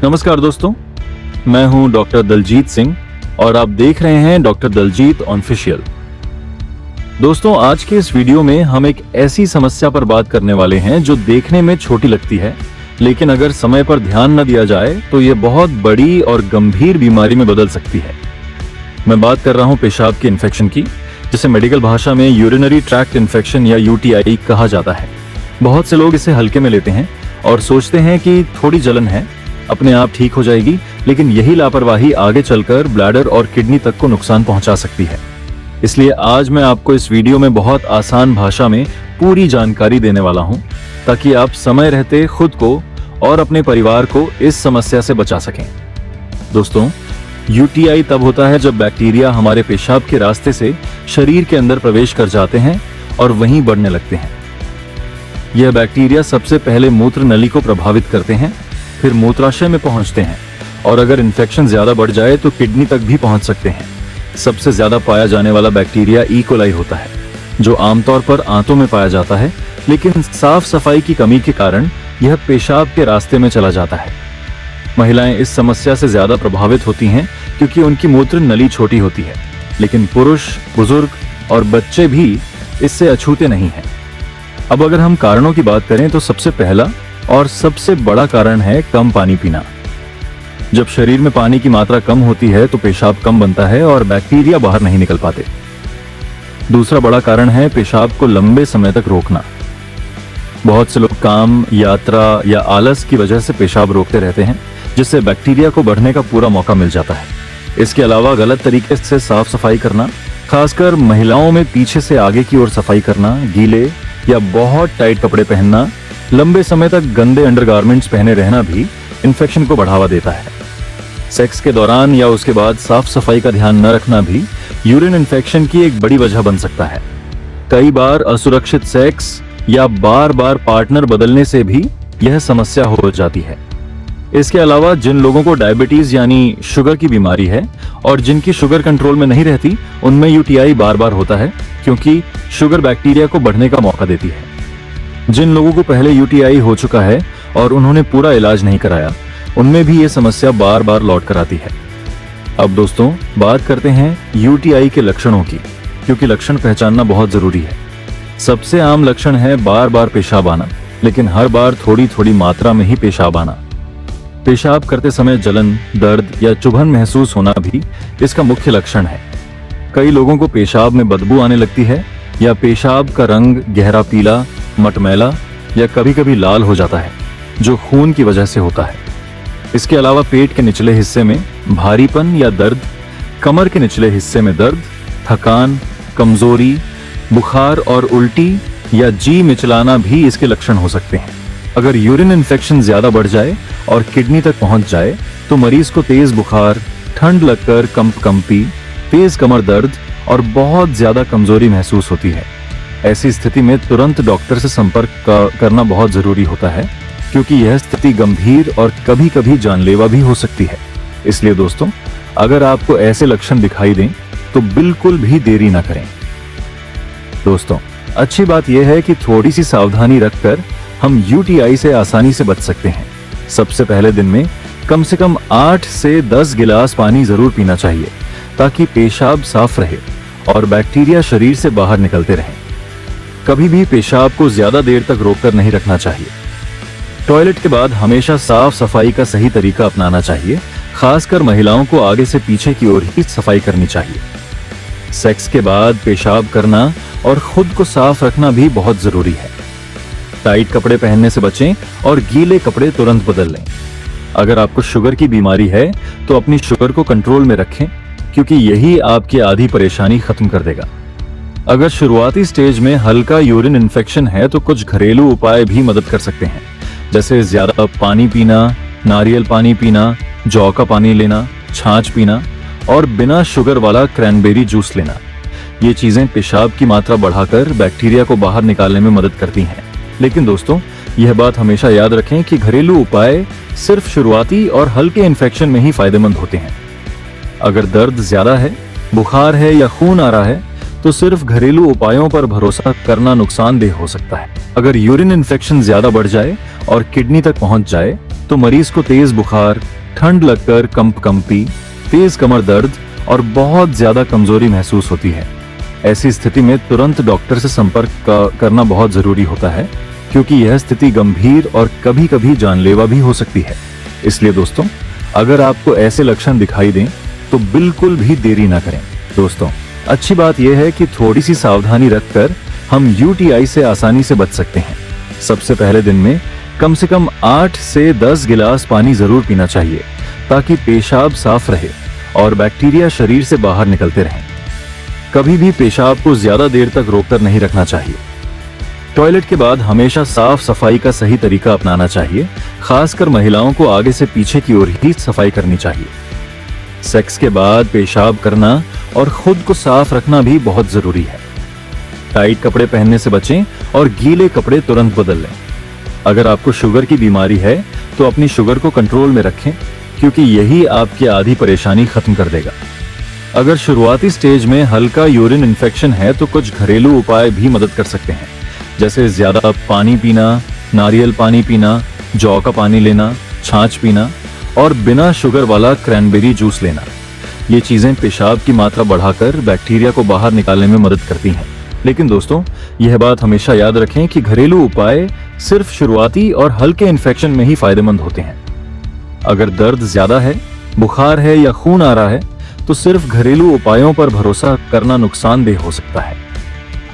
नमस्कार दोस्तों, मैं हूं डॉक्टर दलजीत सिंह और आप देख रहे हैं डॉक्टर दलजीत ऑफिशियल। दोस्तों, आज के इस वीडियो में हम एक ऐसी समस्या पर बात करने वाले हैं जो देखने में छोटी लगती है, लेकिन अगर समय पर ध्यान न दिया जाए तो ये बहुत बड़ी और गंभीर बीमारी में बदल सकती है। मैं बात कर रहा हूं पेशाब के इन्फेक्शन की, जिसे मेडिकल भाषा में यूरिनरी ट्रैक्ट इन्फेक्शन या यूटीआई कहा जाता है। बहुत से लोग इसे हल्के में लेते हैं और सोचते हैं कि थोड़ी जलन है, अपने आप ठीक हो जाएगी, लेकिन यही लापरवाही आगे चलकर ब्लैडर और किडनी तक को नुकसान पहुंचा सकती है। इसलिए आज मैं आपको इस वीडियो में बहुत आसान भाषा में पूरी जानकारी देने वाला हूं, ताकि आप समय रहते खुद को और अपने परिवार को इस समस्या से बचा सकें। दोस्तों, यूटीआई तब होता है जब बैक्टीरिया हमारे पेशाब के रास्ते से शरीर के अंदर प्रवेश कर जाते हैं और वहीं बढ़ने लगते हैं। यह बैक्टीरिया सबसे पहले मूत्र नली को प्रभावित करते हैं, फिर मूत्राशय में पहुंचते हैं और अगर इन्फेक्शन ज्यादा बढ़ जाए तो किडनी तक भी पहुंच सकते हैं। सबसे ज्यादा पाया जाने वाला बैक्टीरिया ई कोलाई होता है, जो आमतौर पर आंतों में पाया जाता है, लेकिन साफ सफाई की कमी के कारण यह पेशाब के रास्ते में चला जाता है। महिलाएं इस समस्या से ज्यादा प्रभावित होती हैं क्योंकि उनकी मूत्र नली छोटी होती है, लेकिन पुरुष, बुजुर्ग और बच्चे भी इससे अछूते नहीं हैं। अब अगर हम कारणों की बात करें तो सबसे पहला और सबसे बड़ा कारण है कम पानी पीना। जब शरीर में पानी की मात्रा कम होती है तो पेशाब कम बनता है और बैक्टीरिया बाहर नहीं निकल पाते। दूसरा बड़ा कारण है पेशाब को लंबे समय तक रोकना। बहुत से लोग काम, यात्रा या आलस की वजह से पेशाब रोकते रहते हैं, जिससे बैक्टीरिया को बढ़ने का पूरा मौका मिल जाता है। इसके अलावा गलत तरीके से साफ सफाई करना, खासकर महिलाओं में पीछे से आगे की ओर सफाई करना, गीले या बहुत टाइट कपड़े पहनना, लंबे समय तक गंदे अंडरगारमेंट्स पहने रहना भी इन्फेक्शन को बढ़ावा देता है। सेक्स के दौरान या उसके बाद साफ सफाई का ध्यान न रखना भी यूरिन इन्फेक्शन की एक बड़ी वजह बन सकता है। कई बार असुरक्षित सेक्स या बार बार पार्टनर बदलने से भी यह समस्या हो जाती है। इसके अलावा जिन लोगों को डायबिटीज यानी शुगर की बीमारी है और जिनकी शुगर कंट्रोल में नहीं रहती, उनमें यूटीआई बार बार होता है, क्योंकि शुगर बैक्टीरिया को बढ़ने का मौका देती है। जिन लोगों को पहले यूटीआई हो चुका है और उन्होंने पूरा इलाज नहीं कराया, उनमें भी ये समस्या बार बार लौट कर आती है। अब दोस्तों, बात करते हैं यूटीआई के लक्षणों की, क्योंकि लक्षण पहचानना बहुत जरूरी है। सबसे आम लक्षण है बार बार पेशाब आना, लेकिन हर बार थोड़ी थोड़ी मात्रा में ही पेशाब आना। पेशाब करते समय जलन, दर्द या चुभन महसूस होना भी इसका मुख्य लक्षण है। कई लोगों को पेशाब में बदबू आने लगती है या पेशाब का रंग गहरा पीला, मटमैला या कभी कभी लाल हो जाता है, जो खून की वजह से होता है। इसके अलावा पेट के निचले हिस्से में भारीपन या दर्द, कमर के निचले हिस्से में दर्द, थकान, कमजोरी, बुखार और उल्टी या जी मिचलाना भी इसके लक्षण हो सकते हैं। अगर यूरिन इन्फेक्शन ज्यादा बढ़ जाए और किडनी तक पहुंच जाए तो मरीज को तेज बुखार, ठंड लगकर कंपकंपी, तेज कमर दर्द और बहुत ज्यादा कमजोरी महसूस होती है। ऐसी स्थिति में तुरंत डॉक्टर से संपर्क करना बहुत जरूरी होता है, क्योंकि यह स्थिति गंभीर और कभी कभी जानलेवा भी हो सकती है। इसलिए दोस्तों, अगर आपको ऐसे लक्षण दिखाई दें तो बिल्कुल भी देरी ना करें। दोस्तों, अच्छी बात यह है कि थोड़ी सी सावधानी रखकर हम यूटीआई से आसानी से बच सकते हैं। सबसे पहले दिन में कम से कम 8 से 10 गिलास पानी जरूर पीना चाहिए, ताकि पेशाब साफ रहे और बैक्टीरिया शरीर से बाहर निकलते रहें। कभी भी पेशाब को ज्यादा देर तक रोककर नहीं रखना चाहिए। टॉयलेट के बाद हमेशा साफ सफाई का सही तरीका अपनाना चाहिए। खासकर महिलाओं को आगे से पीछे की ओर ही सफाई करनी चाहिए। सेक्स के बाद पेशाब करना और खुद को साफ रखना भी बहुत जरूरी है। टाइट कपड़े पहनने से बचें और गीले कपड़े तुरंत बदल लें। अगर आपको शुगर की बीमारी है तो अपनी शुगर को कंट्रोल में रखें, क्योंकि यही आपकी आधी परेशानी खत्म कर देगा। अगर शुरुआती स्टेज में हल्का यूरिन इन्फेक्शन है तो कुछ घरेलू उपाय भी मदद कर सकते हैं, जैसे ज्यादा पानी पीना, नारियल पानी पीना, जौ का पानी लेना, छाछ पीना और बिना शुगर वाला क्रैनबेरी जूस लेना। ये चीजें पेशाब की मात्रा बढ़ाकर बैक्टीरिया को बाहर निकालने में मदद करती हैं। लेकिन दोस्तों, यह बात हमेशा याद रखें कि घरेलू उपाय सिर्फ शुरुआती और हल्के इन्फेक्शन में ही फायदेमंद होते हैं। अगर दर्द ज्यादा है, बुखार है या खून आ रहा है तो सिर्फ घरेलू उपायों पर भरोसा करना नुकसानदेह हो सकता है। अगर यूरिन इन्फेक्शन ज्यादा बढ़ जाए और किडनी तक पहुंच जाए तो मरीज को तेज बुखार, ठंड लगकर कंपी, तेज कमर दर्द और बहुत ज्यादा कमजोरी महसूस होती है। ऐसी स्थिति में तुरंत डॉक्टर से संपर्क करना बहुत जरूरी होता है, क्योंकि यह स्थिति गंभीर और कभी कभी जानलेवा भी हो सकती है। इसलिए दोस्तों, अगर आपको ऐसे लक्षण दिखाई दें तो बिल्कुल भी देरी ना करें। दोस्तों, अच्छी बात यह है कि थोड़ी सी सावधानी रखकर हम यूटीआई से आसानी से बच सकते हैं। सबसे पहले दिन में कम से कम 8 से 10 गिलास पानी जरूर पीना चाहिए, ताकि पेशाब साफ रहे और बैक्टीरिया शरीर से बाहर निकलते रहें। कभी भी पेशाब को ज्यादा देर तक रोककर नहीं रखना चाहिए। टॉयलेट के बाद हमेशा साफ सफाई का सही तरीका अपनाना चाहिए। खासकर महिलाओं को आगे से पीछे की ओर ही सफाई करनी चाहिए। सेक्स के बाद पेशाब करना और खुद को साफ रखना भी बहुत जरूरी है। टाइट कपड़े पहनने से बचें और गीले कपड़े तुरंत बदल लें। अगर आपको शुगर की बीमारी है तो अपनी शुगर को कंट्रोल में रखें, क्योंकि यही आपकी आधी परेशानी खत्म कर देगा। अगर शुरुआती स्टेज में हल्का यूरिन इन्फेक्शन है तो कुछ घरेलू उपाय भी मदद कर सकते हैं, जैसे ज्यादा पानी पीना, नारियल पानी पीना, जौ का पानी लेना, छाछ पीना और बिना शुगर वाला क्रैनबेरी जूस लेना। ये चीजें पेशाब की मात्रा बढ़ाकर बैक्टीरिया को बाहर निकालने में मदद करती हैं। लेकिन दोस्तों, यह बात हमेशा याद रखें कि घरेलू उपाय सिर्फ शुरुआती और हल्के इन्फेक्शन में ही फायदेमंद होते हैं। अगर दर्द ज्यादा है, बुखार है या खून आ रहा है तो सिर्फ घरेलू उपायों पर भरोसा करना नुकसानदेह हो सकता है।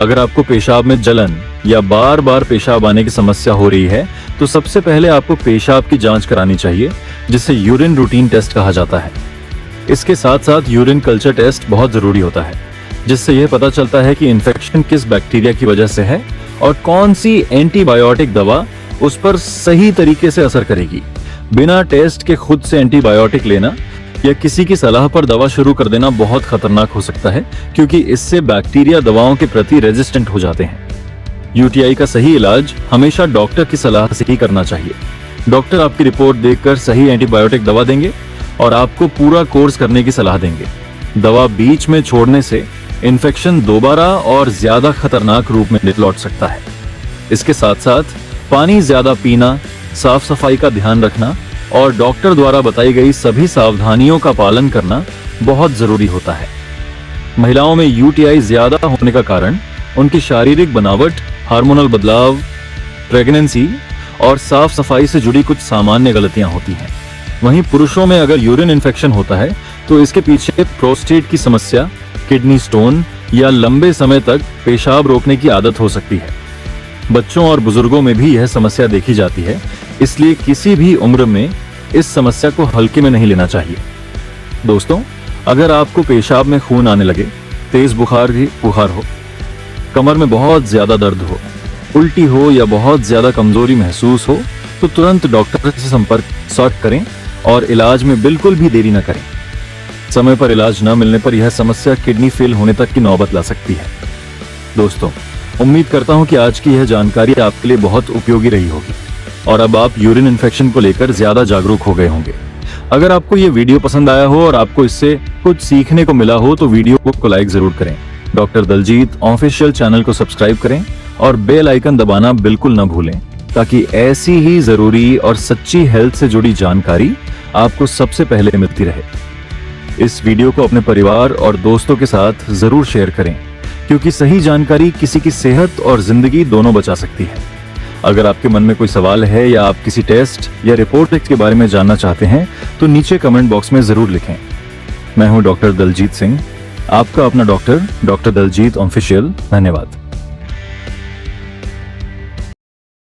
अगर आपको पेशाब में जलन या बार बार पेशाब आने की समस्या हो रही है तो सबसे पहले आपको पेशाब की जांच करानी चाहिए, जिसे यूरिन रूटीन टेस्ट कहा जाता है। इसके साथ साथ यूरिन कल्चर टेस्ट बहुत जरूरी होता है, जिससे यह पता चलता है कि इन्फेक्शन किस बैक्टीरिया की वजह से है और कौन सी एंटीबायोटिक दवा उस पर सही तरीके से असर करेगी। बिना टेस्ट के खुद से एंटीबायोटिक लेना या किसी की सलाह पर दवा शुरू कर देना बहुत खतरनाक हो सकता है, क्योंकि इससे बैक्टीरिया दवाओं के प्रति रेजिस्टेंट हो जाते हैं। यूटीआई का सही इलाज हमेशा डॉक्टर की सलाह से ही करना चाहिए। डॉक्टर आपकी रिपोर्ट देखकर सही एंटीबायोटिक दवा देंगे और आपको पूरा कोर्स करने की सलाह देंगे। दवा बीच में छोड़ने से इन्फेक्शन दोबारा और ज्यादा खतरनाक रूप में लौट सकता है। इसके साथ साथ पानी ज्यादा पीना, साफ सफाई का ध्यान रखना और डॉक्टर द्वारा बताई गई सभी सावधानियों का पालन करना बहुत जरूरी होता है। महिलाओं में यूटीआई ज्यादा होने का कारण उनकी शारीरिक बनावट, हार्मोनल बदलाव, प्रेगनेंसी और साफ सफाई से जुड़ी कुछ सामान्य गलतियां होती हैं। वहीं पुरुषों में अगर यूरिन इन्फेक्शन होता है तो इसके पीछे प्रोस्टेट की समस्या, किडनी स्टोन या लंबे समय तक पेशाब रोकने की आदत हो सकती है। बच्चों और बुजुर्गों में भी यह समस्या देखी जाती है, इसलिए किसी भी उम्र में इस समस्या को हल्के में नहीं लेना चाहिए। दोस्तों, अगर आपको पेशाब में खून आने लगे, तेज बुखार हो, कमर में बहुत ज्यादा दर्द हो, उल्टी हो या बहुत ज्यादा कमजोरी महसूस हो तो तुरंत डॉक्टर से संपर्क करें और इलाज में बिल्कुल भी देरी न करें। समय पर इलाज न मिलने पर यह समस्या किडनी फेल होने तक की नौबत ला सकती है। दोस्तों, उम्मीद करता हूं कि आज की यह जानकारी आपके लिए बहुत उपयोगी रही होगी और अब आप यूरिन इन्फेक्शन को लेकर ज्यादा जागरूक हो गए होंगे। अगर आपको यह वीडियो पसंद आया हो और आपको इससे कुछ सीखने को मिला हो तो वीडियो को लाइक जरूर करें। डॉक्टर दलजीत ऑफिशियल चैनल को सब्सक्राइब करें और बेल आइकन दबाना बिल्कुल न भूलें, ताकि ऐसी ही जरूरी और सच्ची हेल्थ से जुड़ी जानकारी आपको सबसे पहले मिलती रहे। इस वीडियो को अपने परिवार और दोस्तों के साथ जरूर शेयर करें, क्योंकि सही जानकारी किसी की सेहत और जिंदगी दोनों बचा सकती है। अगर आपके मन में कोई सवाल है या आप किसी टेस्ट या रिपोर्ट के बारे में जानना चाहते हैं तो नीचे कमेंट बॉक्स में जरूर लिखें। मैं हूं डॉक्टर दलजीत सिंह, आपका अपना डॉक्टर दलजीत ऑफिशियल। धन्यवाद।